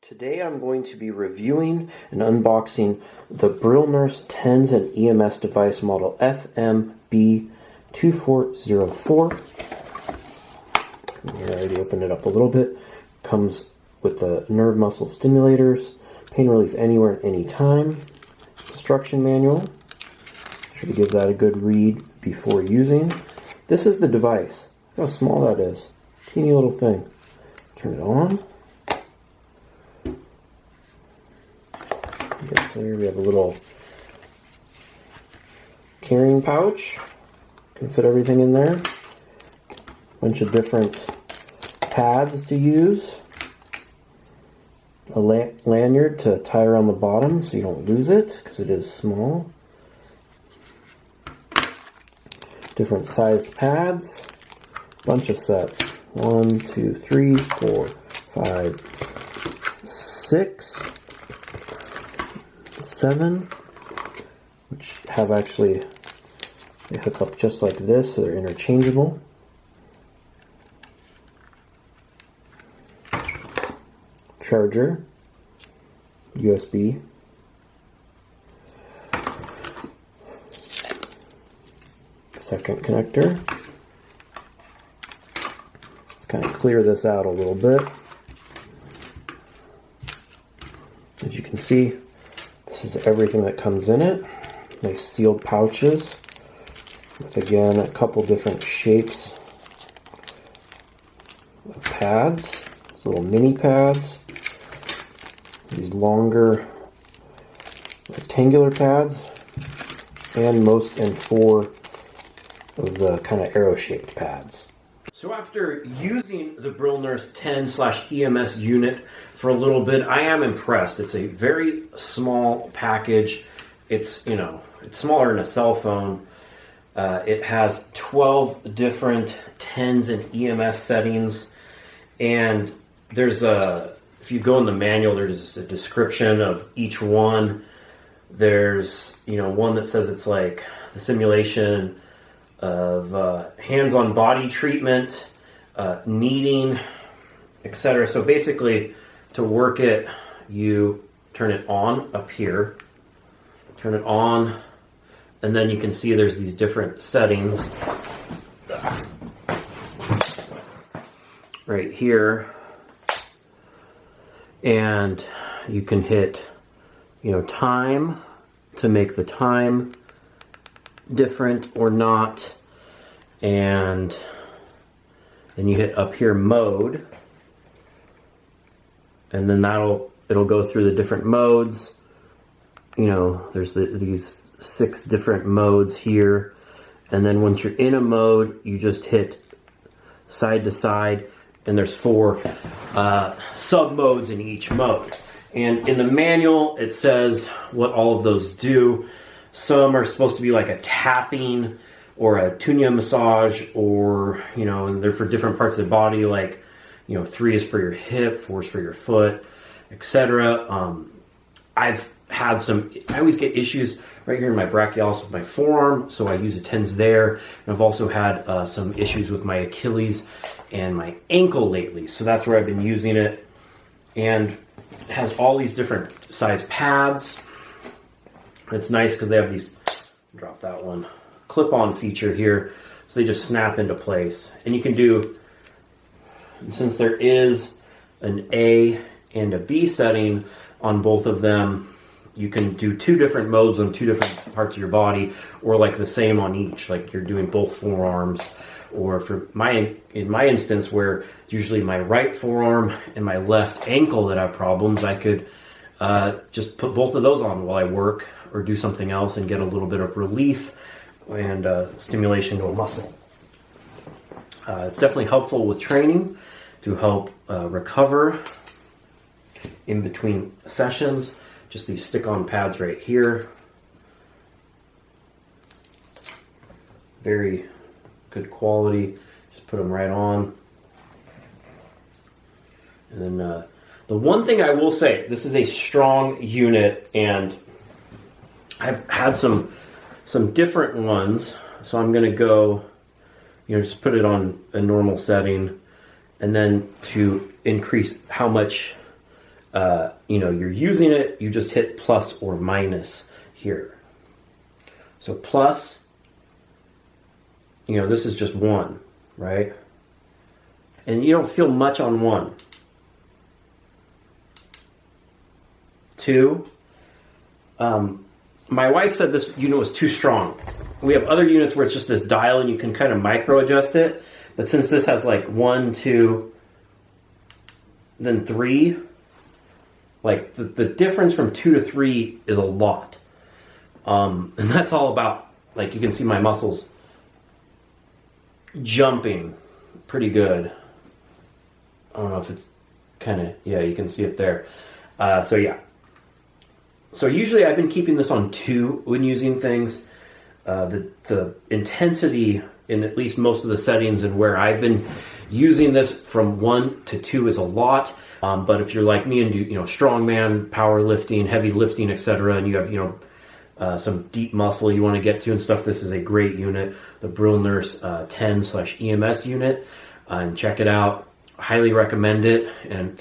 Today I'm going to be reviewing and unboxing the Brilnurse TENS and EMS device model FMB2404. I already opened it up a little bit. Comes with the nerve muscle stimulators, pain relief anywhere and anytime, instruction manual. Should give that a good read before using. This is the device. Look how small that is. Teeny little thing. Turn it on. So here we have a little carrying pouch. Can fit everything in there. Bunch of different pads to use. A lanyard to tie around the bottom so you don't lose it because it is small. Different sized pads. Bunch of sets. 1, 2, 3, 4, 5, 6. 7, which have actually, they hook up just like this, so they're interchangeable. Charger, USB, second connector. Let's kind of clear this out a little bit. As you can see, this is everything that comes in it. Nice sealed pouches with, again, a couple different shapes of pads. Little mini pads. These longer rectangular pads. And 4 of the kind of arrow-shaped pads. So after using the Brilnurse TENS/EMS unit for a little bit, I am impressed. It's a very small package. It's, it's smaller than a cell phone. It has 12 different TENS and EMS settings. And there's if you go in the manual, there's a description of each one. There's, one that says it's like the simulation of hands-on body treatment, kneading, etc. So basically, to work it, you turn it on up here, turn it on, and then you can see there's these different settings right here, and you can hit, time to make the time different or not, and then you hit up here mode, and then it'll go through the different modes. There's these 6 different modes here, and then once you're in a mode, you just hit side to side, and there's 4 sub modes in each mode. And in the manual, it says what all of those do. Some are supposed to be like a tapping or a tunia massage, or, and they're for different parts of the body, like, 3 is for your hip, 4 is for your foot, etc. I've had I always get issues right here in my brachialis with my forearm, so I use a TENS there. And I've also had some issues with my Achilles and my ankle lately, so that's where I've been using it. And it has all these different size pads. It's nice because they have these, drop that one, clip-on feature here, so they just snap into place. And you can do, since there is an A and a B setting on both of them, you can do 2 different modes on 2 different parts of your body, or like the same on each, like you're doing both forearms. Or in my instance, where it's usually my right forearm and my left ankle that have problems, I could just put both of those on while I work or do something else and get a little bit of relief and stimulation to a muscle. It's definitely helpful with training to help recover in between sessions. Just these stick-on pads right here. Very good quality. Just put them right on. And then the one thing I will say, this is a strong unit, and I've had some different ones, so I'm going to go, just put it on a normal setting, and then to increase how much you know, you're using it, you just hit plus or minus here. So plus, you know, this is just 1, right? And you don't feel much on 1. 2. My wife said this unit was too strong. We have other units where it's just this dial and you can kind of micro adjust it. But since this has like 1, 2, then 3, like the difference from 2 to 3 is a lot. And that's all about, like, you can see my muscles jumping pretty good. I don't know if it's kind of, yeah, you can see it there. So yeah. So usually I've been keeping this on 2 when using things. The intensity in at least most of the settings and where I've been using this from 1 to 2 is a lot. But if you're like me and do, you know, strongman, powerlifting, heavy lifting, etc., and you have, you know, some deep muscle you want to get to and stuff, this is a great unit, the Brilnurse 10/EMS unit. And check it out. Highly recommend it. And